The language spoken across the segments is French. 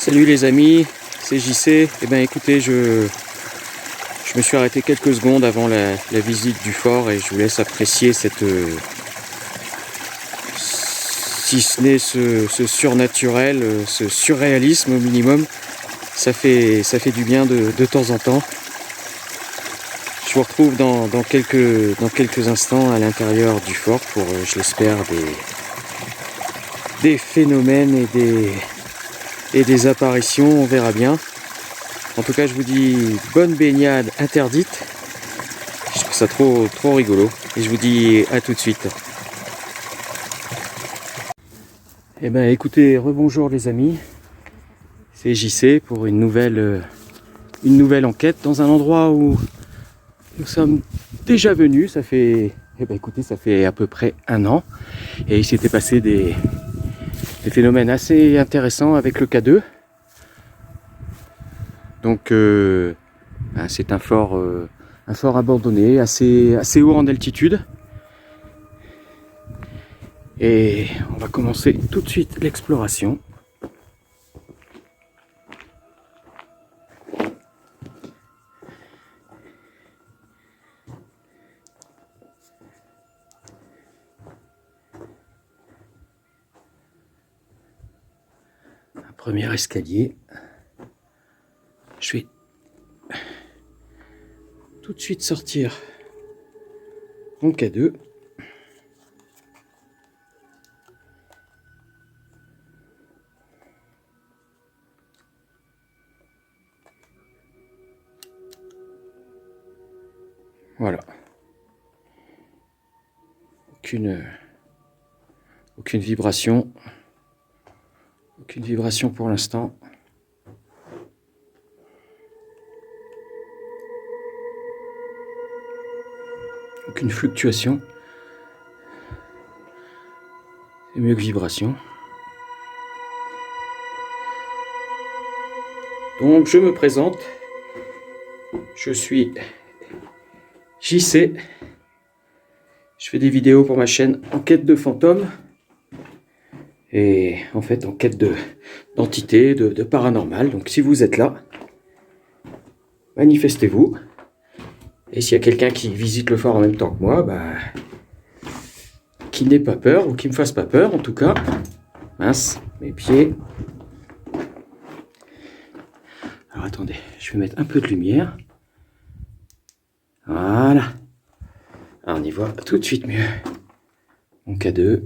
Salut les amis, c'est JC. Eh bien écoutez, je me suis arrêté quelques secondes avant la visite du fort et je vous laisse apprécier cette, si ce n'est ce surnaturel, ce surréalisme au minimum. Ça fait du bien de temps en temps. Je vous retrouve dans quelques instants à l'intérieur du fort pour, je l'espère, des phénomènes et des apparitions, on verra bien. En tout cas, je vous dis bonne baignade interdite. Je trouve ça trop rigolo. Et je vous dis à tout de suite. Eh ben écoutez, rebonjour les amis. C'est JC pour une nouvelle enquête dans un endroit où nous sommes déjà venus. Ça fait à peu près 1 an. Et il s'était passé des phénomènes assez intéressants avec le K2. Donc c'est un fort abandonné, assez haut en altitude. Et on va commencer tout de suite l'exploration. Un premier escalier. Je vais tout de suite sortir mon K2. Voilà. Aucune vibration. Aucune vibration pour l'instant. Aucune fluctuation. C'est mieux que vibration. Donc je me présente. Je suis JC. Je fais des vidéos pour ma chaîne Enquête de fantômes. Et en fait, enquête d'entités, de paranormal. Donc si vous êtes là, manifestez-vous. Et s'il y a quelqu'un qui visite le fort en même temps que moi, qui n'ait pas peur, ou qui me fasse pas peur en tout cas. Mince, mes pieds. Alors attendez, je vais mettre un peu de lumière. Voilà. Alors, on y voit tout de suite mieux. Mon K2.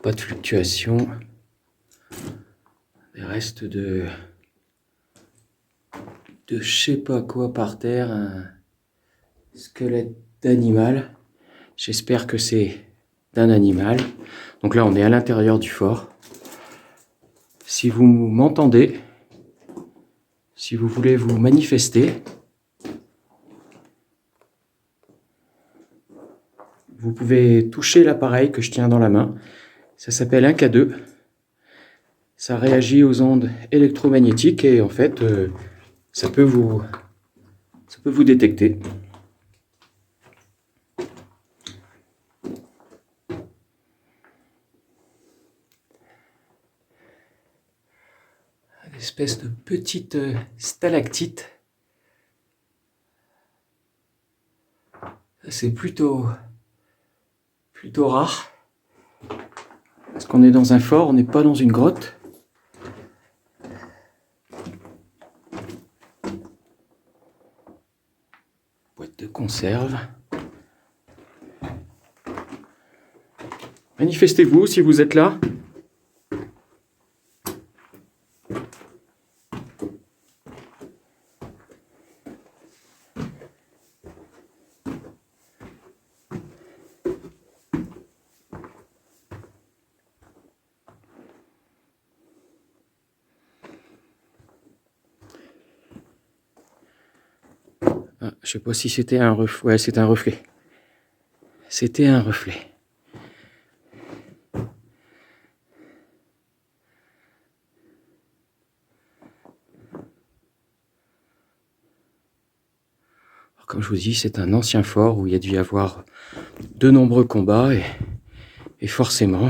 Pas de fluctuation. Des restes de je sais pas quoi par terre. Un squelette d'animal. J'espère que c'est d'un animal. Donc là, on est à l'intérieur du fort. Si vous m'entendez, si vous voulez vous manifester, vous pouvez toucher l'appareil que je tiens dans la main. Ça s'appelle un K2. Ça réagit aux ondes électromagnétiques et en fait, ça peut vous détecter. Une espèce de petite stalactite. C'est plutôt rare. Parce qu'on est dans un fort, on n'est pas dans une grotte. Boîte de conserve. Manifestez-vous si vous êtes là. Ah, je sais pas si c'était un reflet. Ouais, c'est un reflet. C'était un reflet. Alors, comme je vous dis, c'est un ancien fort où il y a dû y avoir de nombreux combats et Et forcément,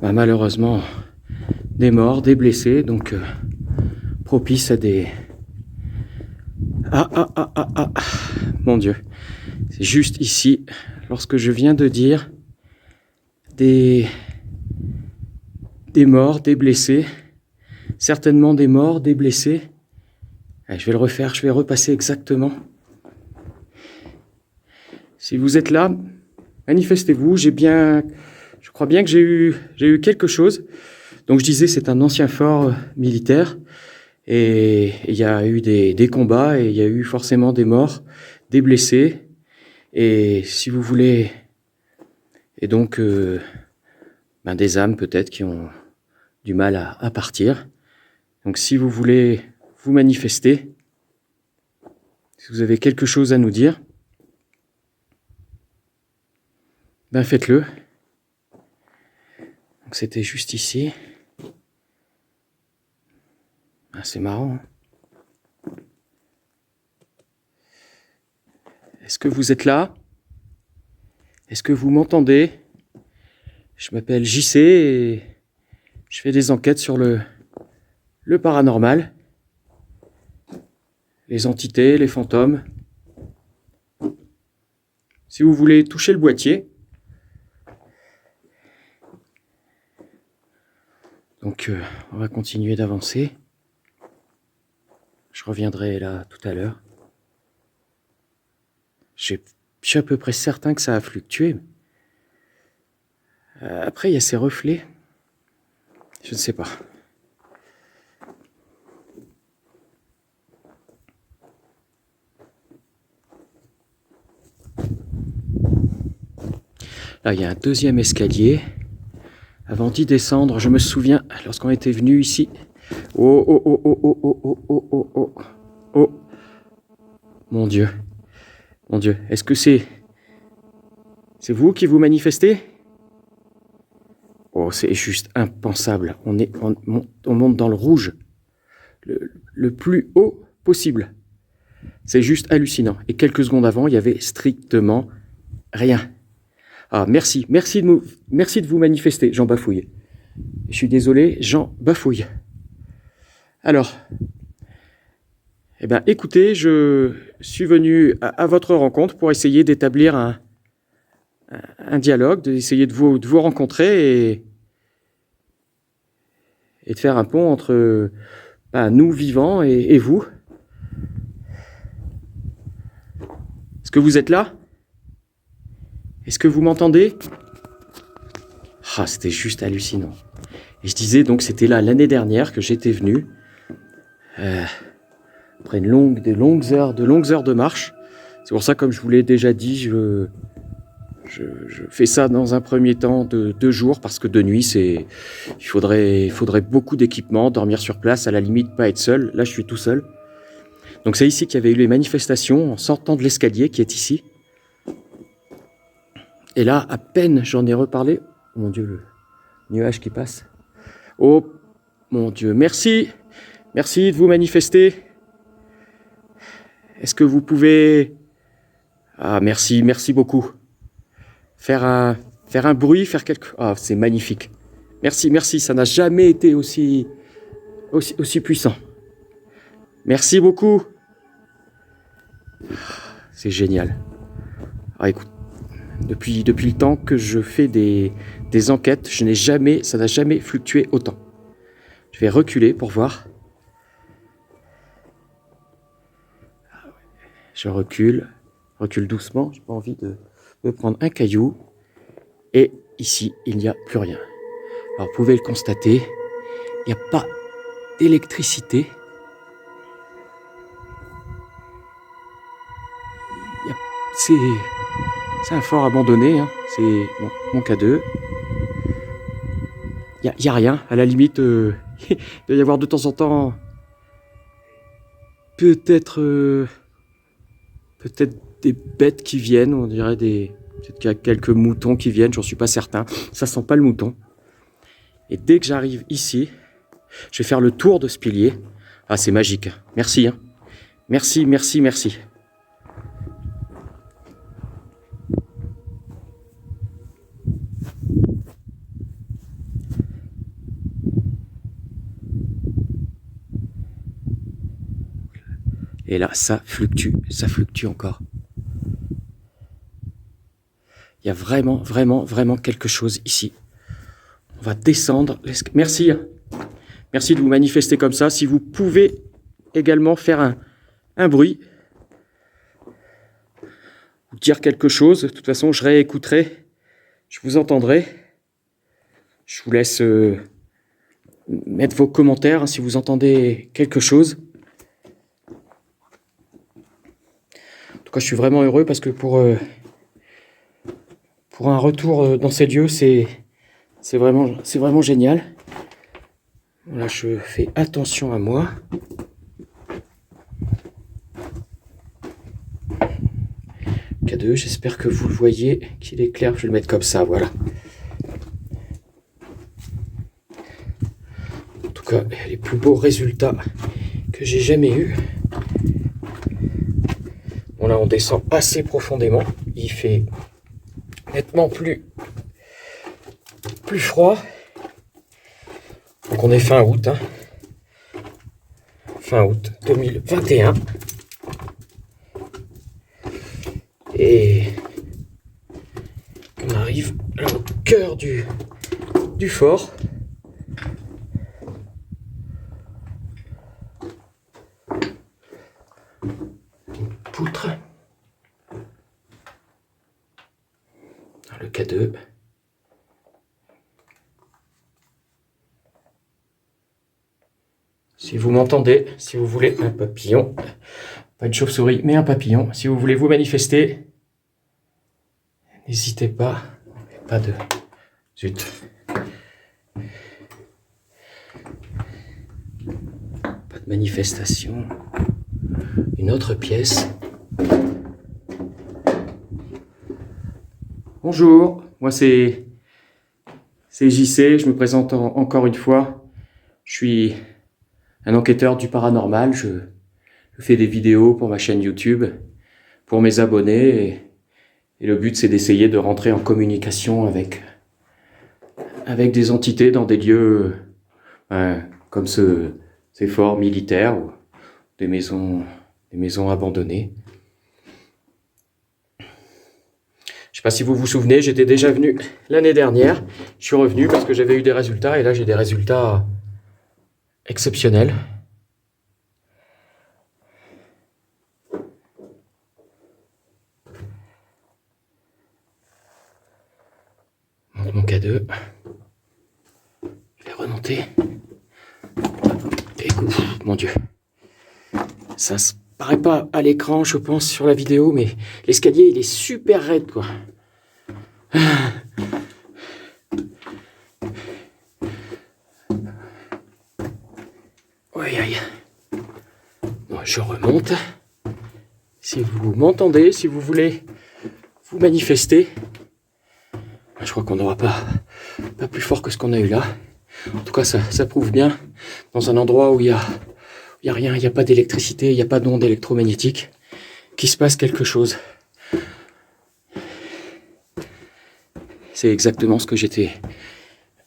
malheureusement, des morts, des blessés, donc propice à des... Mon Dieu, c'est juste ici, lorsque je viens de dire des morts, des blessés, certainement des morts, des blessés. Je vais le refaire, je vais repasser exactement. Si vous êtes là, manifestez-vous. Je crois bien que j'ai eu quelque chose. Donc je disais, c'est un ancien fort militaire et il y a eu des combats et il y a eu forcément des morts, des blessés. Et si vous voulez, et donc des âmes peut-être qui ont du mal à partir. Donc si vous voulez vous manifester, si vous avez quelque chose à nous dire, faites-le. Donc c'était juste ici. C'est marrant. Est-ce que vous êtes là? Est-ce que vous m'entendez? Je m'appelle JC et je fais des enquêtes sur le paranormal, les entités, les fantômes. Si vous voulez toucher le boîtier, donc on va continuer d'avancer. Je reviendrai là tout à l'heure. Je suis à peu près certain que ça a fluctué. Après, il y a ces reflets. Je ne sais pas. Là, il y a un deuxième escalier. Avant d'y descendre, je me souviens, lorsqu'on était venu ici... Oh. Mon Dieu. Est-ce que c'est vous qui vous manifestez? Oh, c'est juste impensable. On monte dans le rouge. Le plus haut possible. C'est juste hallucinant. Et quelques secondes avant, il y avait strictement rien. Ah, merci de vous manifester. J'en bafouille. Je suis désolé, j'en bafouille. Alors, écoutez, je suis venu à votre rencontre pour essayer d'établir un dialogue, d'essayer de vous rencontrer et de faire un pont entre nous vivants et vous. Est-ce que vous êtes là? Est-ce que vous m'entendez? C'était juste hallucinant. Et je disais, donc c'était là l'année dernière que j'étais venu, après de longues heures de marche. C'est pour ça, comme je vous l'ai déjà dit, je fais ça dans un premier temps de 2 jours, parce que de nuit, il faudrait beaucoup d'équipement, dormir sur place, à la limite pas être seul. Là, je suis tout seul. Donc c'est ici qu'il y avait eu les manifestations, en sortant de l'escalier qui est ici. Et là, à peine j'en ai reparlé, oh mon Dieu, le nuage qui passe. Oh mon Dieu, merci de vous manifester. Est-ce que vous pouvez... merci beaucoup. Faire un bruit, faire quelque... c'est magnifique. Merci, ça n'a jamais été aussi puissant. Merci beaucoup. C'est génial. Écoute, depuis le temps que je fais des enquêtes, ça n'a jamais fluctué autant. Je vais reculer pour voir. Je recule doucement, j'ai pas envie de me prendre un caillou. Et ici, il n'y a plus rien. Alors, vous pouvez le constater, il n'y a pas d'électricité. C'est un fort abandonné, hein. C'est mon K2. Il n'y a rien. À la limite, il doit y avoir de temps en temps peut-être des bêtes qui viennent, on dirait peut-être qu'il y a quelques moutons qui viennent, j'en suis pas certain. Ça sent pas le mouton. Et dès que j'arrive ici, je vais faire le tour de ce pilier. C'est magique. Merci. Hein. Merci. Et là, ça fluctue encore. Il y a vraiment, vraiment, vraiment quelque chose ici. On va descendre. Merci. Merci de vous manifester comme ça. Si vous pouvez également faire un bruit, ou dire quelque chose, de toute façon, je réécouterai, je vous entendrai. Je vous laisse mettre vos commentaires si vous entendez quelque chose. En tout cas, je suis vraiment heureux parce que pour un retour dans ces lieux, c'est vraiment génial. Voilà, je fais attention à moi. K2, j'espère que vous le voyez, qu'il est clair. Je vais le mettre comme ça, voilà. En tout cas, les plus beaux résultats que j'ai jamais eus. Bon, là, on descend assez profondément. Il fait nettement plus froid. Donc, on est fin août. Fin août 2021. Et on arrive là, au cœur du fort. Une poutre. Le K2. Si vous m'entendez, si vous voulez un papillon, pas une chauve-souris, mais un papillon, si vous voulez vous manifester, n'hésitez pas. Pas de... Zut. Pas de manifestation. Une autre pièce. Bonjour, moi c'est JC, je me présente encore une fois. Je suis un enquêteur du paranormal, je fais des vidéos pour ma chaîne YouTube, pour mes abonnés, et le but c'est d'essayer de rentrer en communication avec des entités dans des lieux comme ces forts militaires ou des maisons abandonnées. Je sais pas si vous vous souvenez, j'étais déjà venu l'année dernière. Je suis revenu parce que j'avais eu des résultats et là j'ai des résultats exceptionnels. Mon K2. Je vais remonter. Et mon Dieu. Ça se paraît pas à l'écran, je pense, sur la vidéo, mais l'escalier, il est super raide, quoi. Aïe, aïe. Bon, je remonte. Si vous m'entendez, si vous voulez vous manifester, je crois qu'on n'aura pas plus fort que ce qu'on a eu là. En tout cas, ça prouve bien, dans un endroit où il y a rien, il n'y a pas d'électricité, il n'y a pas d'onde électromagnétique, qu'il se passe quelque chose. C'est exactement ce que j'étais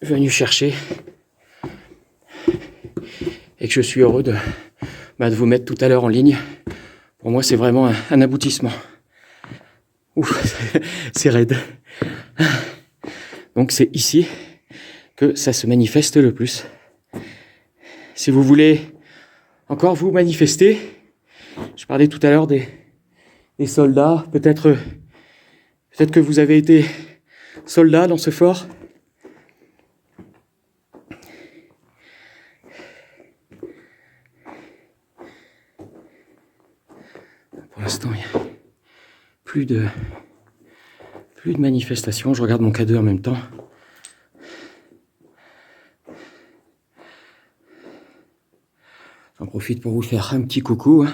venu chercher. Et que je suis heureux de vous mettre tout à l'heure en ligne. Pour moi, c'est vraiment un aboutissement. Ouf, c'est raide. Donc c'est ici que ça se manifeste le plus. Si vous voulez encore vous manifester, je parlais tout à l'heure des soldats, peut-être que vous avez été soldat dans ce fort. Pour l'instant, il n'y a plus de manifestations. Je regarde mon K2 en même temps. J'en profite pour vous faire un petit coucou.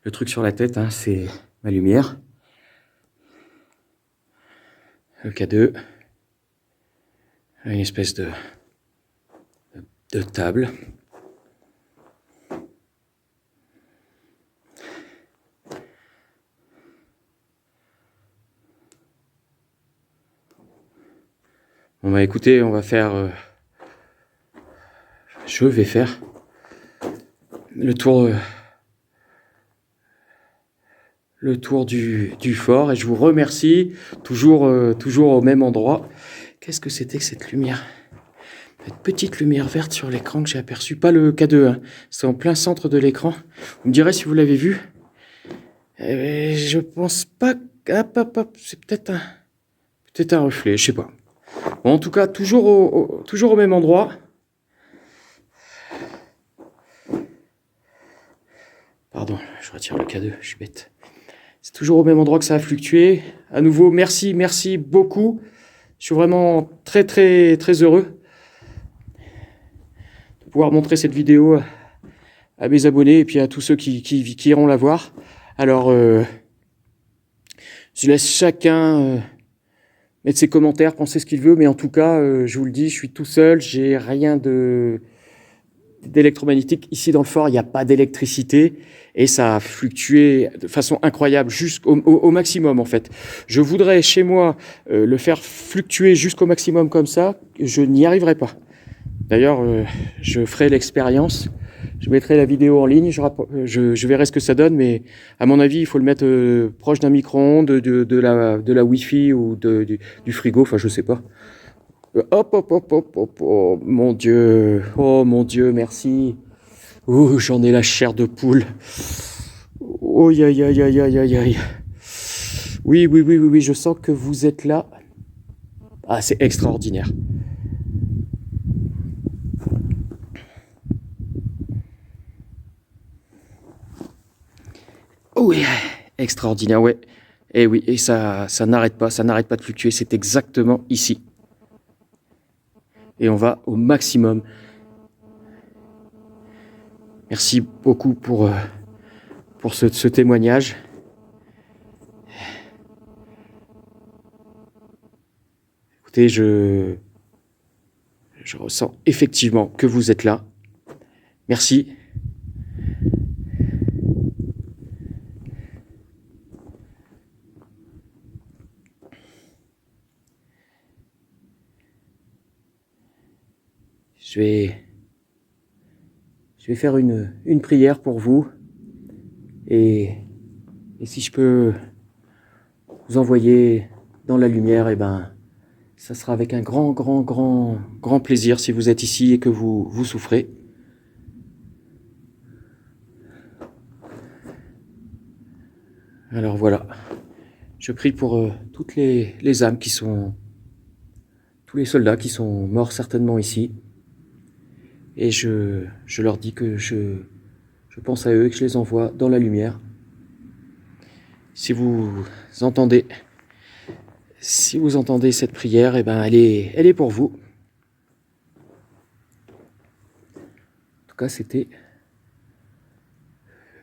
Le truc sur la tête, c'est ma lumière. Le K2. Une espèce de table. Bon bah écoutez, on va faire... je vais faire le tour le tour du fort et je vous remercie toujours au même endroit. Qu'est-ce que c'était que cette lumière? Cette petite lumière verte sur l'écran que j'ai aperçue, pas le K2, hein. C'est en plein centre de l'écran. Vous me direz si vous l'avez vu. Je pense pas. Hop, c'est peut-être un reflet, je sais pas. Bon, en tout cas, toujours au même endroit. Pardon, je retire le K2, je suis bête. C'est toujours au même endroit que ça a fluctué. À nouveau, merci beaucoup. Je suis vraiment très heureux de pouvoir montrer cette vidéo à mes abonnés et puis à tous ceux qui iront la voir. Alors, je laisse chacun mettre ses commentaires, penser ce qu'il veut, mais en tout cas, je vous le dis, je suis tout seul, j'ai rien d'électromagnétique. Ici dans le fort, il n'y a pas d'électricité et ça a fluctué de façon incroyable jusqu'au maximum en fait. Je voudrais chez moi le faire fluctuer jusqu'au maximum comme ça, je n'y arriverai pas. D'ailleurs, je ferai l'expérience, je mettrai la vidéo en ligne, je verrai ce que ça donne, mais à mon avis, il faut le mettre proche d'un micro-ondes, de la Wi-Fi ou du frigo, enfin je sais pas. Hop, oh mon Dieu, merci. Ouh, j'en ai la chair de poule. Oh, aïe. Oui, je sens que vous êtes là. Ah, c'est extraordinaire. Oh oui, extraordinaire, ouais. Et oui, et ça n'arrête pas de fluctuer, c'est exactement ici. Et on va au maximum. Merci beaucoup pour ce témoignage. Écoutez, je ressens effectivement que vous êtes là. Merci. Je vais faire une prière pour vous et si je peux vous envoyer dans la lumière, et ben, ça sera avec un grand plaisir si vous êtes ici et que vous souffrez. Alors voilà, je prie pour toutes les âmes qui sont, tous les soldats qui sont morts certainement ici. Et je leur dis que je pense à eux et que je les envoie dans la lumière. Si vous entendez cette prière, eh ben elle est pour vous. En tout cas, c'était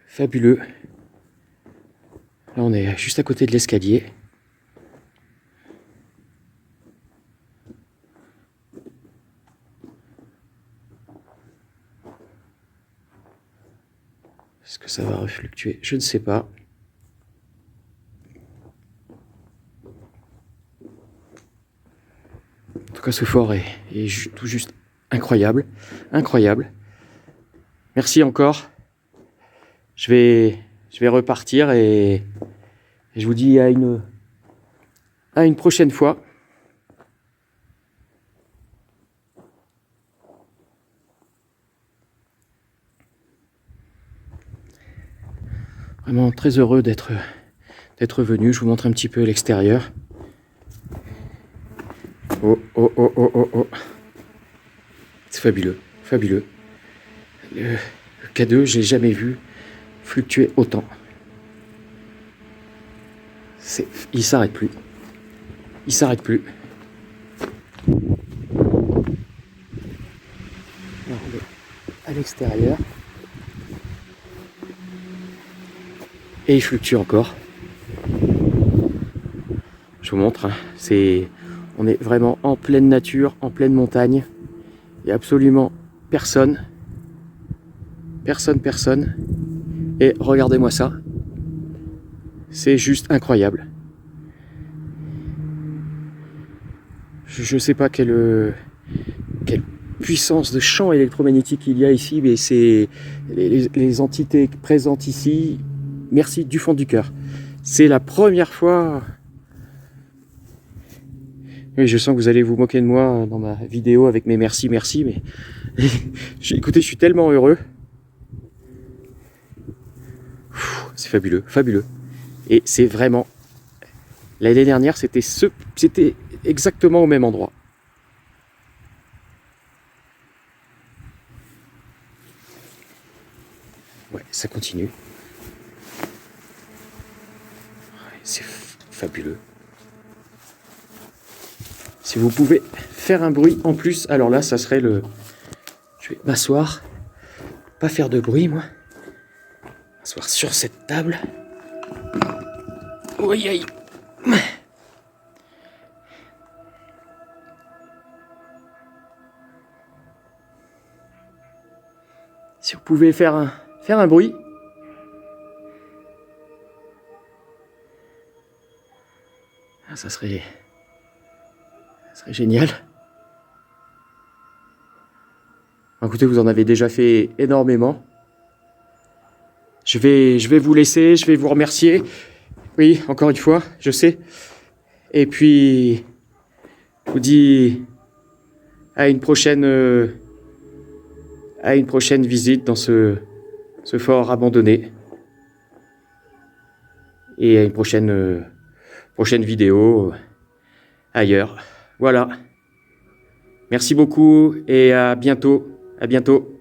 fabuleux. Là, on est juste à côté de l'escalier. Est-ce que ça va refluctuer? Je ne sais pas. En tout cas, ce fort est tout juste incroyable. Merci encore. Je vais repartir et je vous dis à une prochaine fois. Vraiment très heureux d'être venu. Je vous montre un petit peu l'extérieur. Oh. C'est fabuleux. Le K2, j'ai jamais vu fluctuer autant. Il s'arrête plus. Alors, on est à l'extérieur. Et il fluctue encore. Je vous montre, hein. On est vraiment en pleine nature, en pleine montagne. Il n'y a absolument personne. Personne. Et regardez-moi ça. C'est juste incroyable. Je ne sais pas quelle puissance de champ électromagnétique il y a ici, mais c'est les entités présentes ici. Merci du fond du cœur. C'est la première fois. Oui, je sens que vous allez vous moquer de moi dans ma vidéo avec mes merci, merci, mais écoutez, je suis tellement heureux. C'est fabuleux, fabuleux. Et c'est vraiment... L'année dernière, c'était exactement au même endroit. Ouais, ça continue. Ouais, c'est fabuleux. Si vous pouvez faire un bruit en plus, alors là, ça serait le... Je vais m'asseoir, pas faire de bruit, moi. M'asseoir sur cette table. Oui, aïe. Si vous pouvez faire un bruit. Ça serait génial. Écoutez, vous en avez déjà fait énormément. Je vais vous laisser, je vais vous remercier. Oui, encore une fois, je sais. Et puis, je vous dis à une prochaine visite dans ce fort abandonné. Et à une prochaine vidéo ailleurs. Voilà. Merci beaucoup et à bientôt. À bientôt.